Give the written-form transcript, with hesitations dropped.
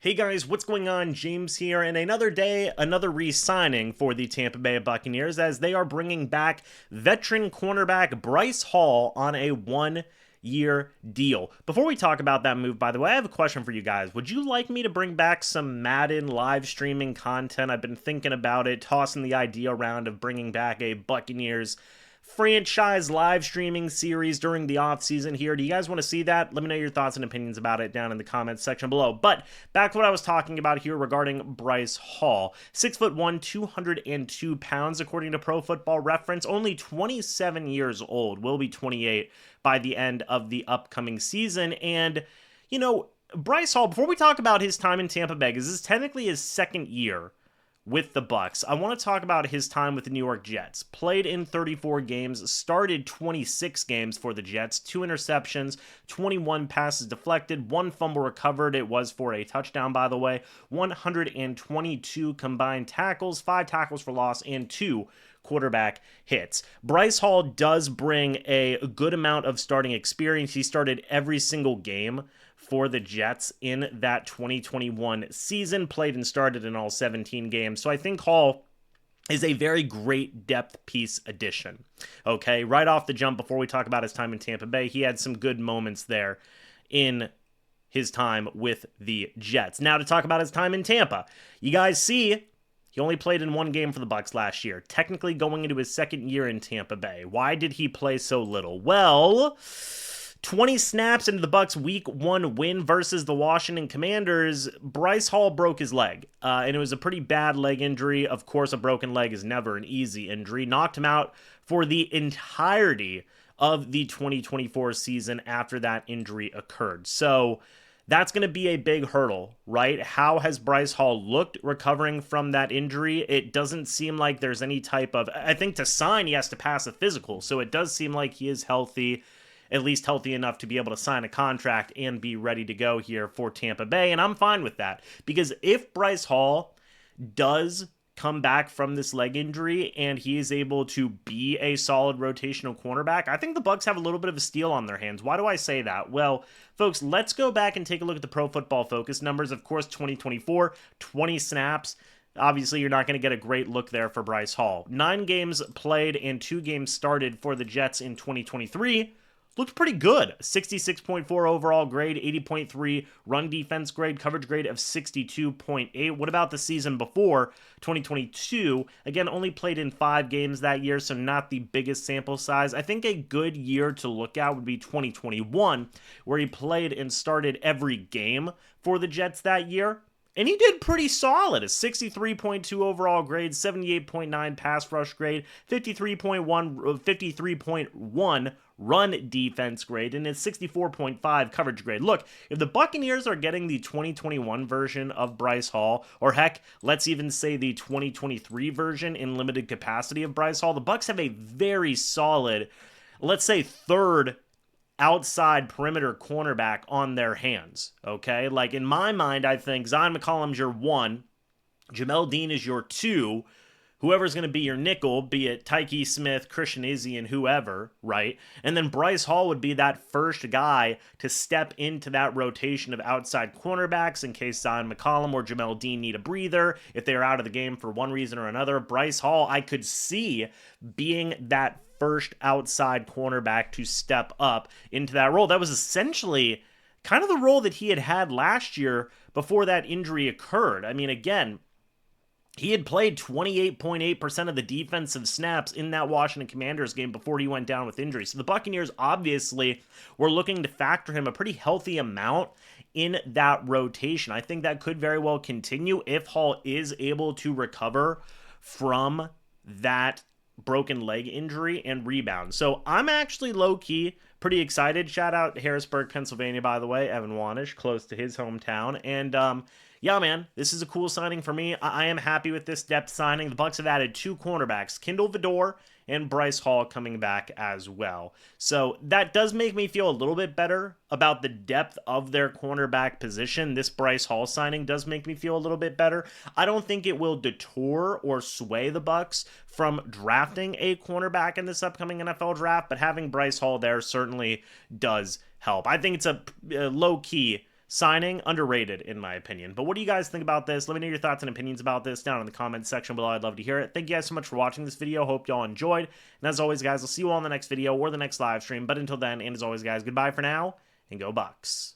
Hey guys, what's going on? James here, and another day, another re-signing for the Tampa Bay Buccaneers as they are bringing back veteran cornerback Bryce Hall on a one-year deal. Before we talk about that move, by the way, I have a question for you guys. Would you like me to bring back some Madden live streaming content? I've been thinking about it, tossing the idea around of bringing back a Buccaneers franchise live streaming series during the off season here. Do you guys want to see that? Let me know your thoughts and opinions about it down in the comments section below. But back to what I was talking about here regarding Bryce Hall. 6'1", 202 pounds, according to Pro Football Reference. Only 27 years old. Will be 28 by the end of the upcoming season. And, you know, Bryce Hall, before we talk about his time in Tampa Bay, because this is technically his second year with the Bucs, I want to talk about his time with the New York Jets. Played in 34 games, started 26 games for the Jets, 2 interceptions, 21 passes deflected, 1 fumble recovered. It was for a touchdown, by the way. 122 combined tackles, 5 tackles for loss, and 2 quarterback hits. Bryce Hall does bring a good amount of starting experience. He started every single game for the Jets in that 2021 season, played and started in all 17 games. So I think Hall is a very great depth piece addition. Okay, right off the jump, before we talk about his time in Tampa Bay, he had some good moments there in his time with the Jets. Now to talk about his time in Tampa. You guys see, he only played in 1 game for the Bucs last year, technically going into his second year in Tampa Bay. Why did he play so little? Well, 20 snaps into the Bucs' Week 1 win versus the Washington Commanders, Bryce Hall broke his leg, and it was a pretty bad leg injury. Of course, a broken leg is never an easy injury. Knocked him out for the entirety of the 2024 season after that injury occurred. So that's going to be a big hurdle, right? How has Bryce Hall looked recovering from that injury? It doesn't seem like there's any type of, I think to sign, he has to pass a physical. So it does seem like he is healthy, at least healthy enough to be able to sign a contract and be ready to go here for Tampa Bay. And I'm fine with that, because if Bryce Hall does come back from this leg injury and he is able to be a solid rotational cornerback, I think the Bucs have a little bit of a steal on their hands. Why do I say that? Well, folks, let's go back and take a look at the Pro Football Focus numbers. Of course, 2024, 20 snaps. Obviously, you're not going to get a great look there for Bryce Hall. 9 games played and 2 games started for the Jets in 2023. Looked pretty good. 66.4 overall grade, 80.3 run defense grade, coverage grade of 62.8. What about the season before, 2022? Again, only played in 5 games that year, so not the biggest sample size. I think a good year to look at would be 2021, where he played and started every game for the Jets that year. And he did pretty solid. A 63.2 overall grade, 78.9 pass rush grade, 53.1 run defense grade, and a 64.5 coverage grade. Look, if the Buccaneers are getting the 2021 version of Bryce Hall, or heck, let's even say the 2023 version in limited capacity of Bryce Hall, the Bucs have a very solid, let's say, third outside perimeter cornerback on their hands, okay? Like, in my mind, I think Zion McCollum's your 1, Jamel Dean is your 2, whoever's going to be your nickel, be it Tyke Smith, Christian Izzy, and whoever, right? And then Bryce Hall would be that first guy to step into that rotation of outside cornerbacks in case Zion McCollum or Jamel Dean need a breather. If they're out of the game for one reason or another, Bryce Hall, I could see being that first outside cornerback to step up into that role. That was essentially kind of the role that he had last year before that injury occurred. I mean, again, he had played 28.8% of the defensive snaps in that Washington Commanders game before he went down with injury. So the Buccaneers obviously were looking to factor him a pretty healthy amount in that rotation. I think that could very well continue if Hall is able to recover from that broken leg injury and rebound. So I'm actually low-key pretty excited. Shout out Harrisburg, Pennsylvania, by the way. Evan Wanish, close to his hometown. And yeah, man, this is a cool signing for me. I am happy with this depth signing. The Bucs have added 2 cornerbacks, Kindle Vidor and Bryce Hall, coming back as well. So that does make me feel a little bit better about the depth of their cornerback position. This Bryce Hall signing does make me feel a little bit better. I don't think it will detour or sway the Bucs from drafting a cornerback in this upcoming NFL draft, but having Bryce Hall there certainly does help. I think it's a low-key signing, underrated in my opinion. But what do you guys think about this? Let me know your thoughts and opinions about this down in the comments section below. I'd love to hear it. Thank you guys so much for watching this video. Hope y'all enjoyed. And as always, guys, I'll see you all in the next video or the next live stream. But until then, and as always, guys, goodbye for now, and go Bucs.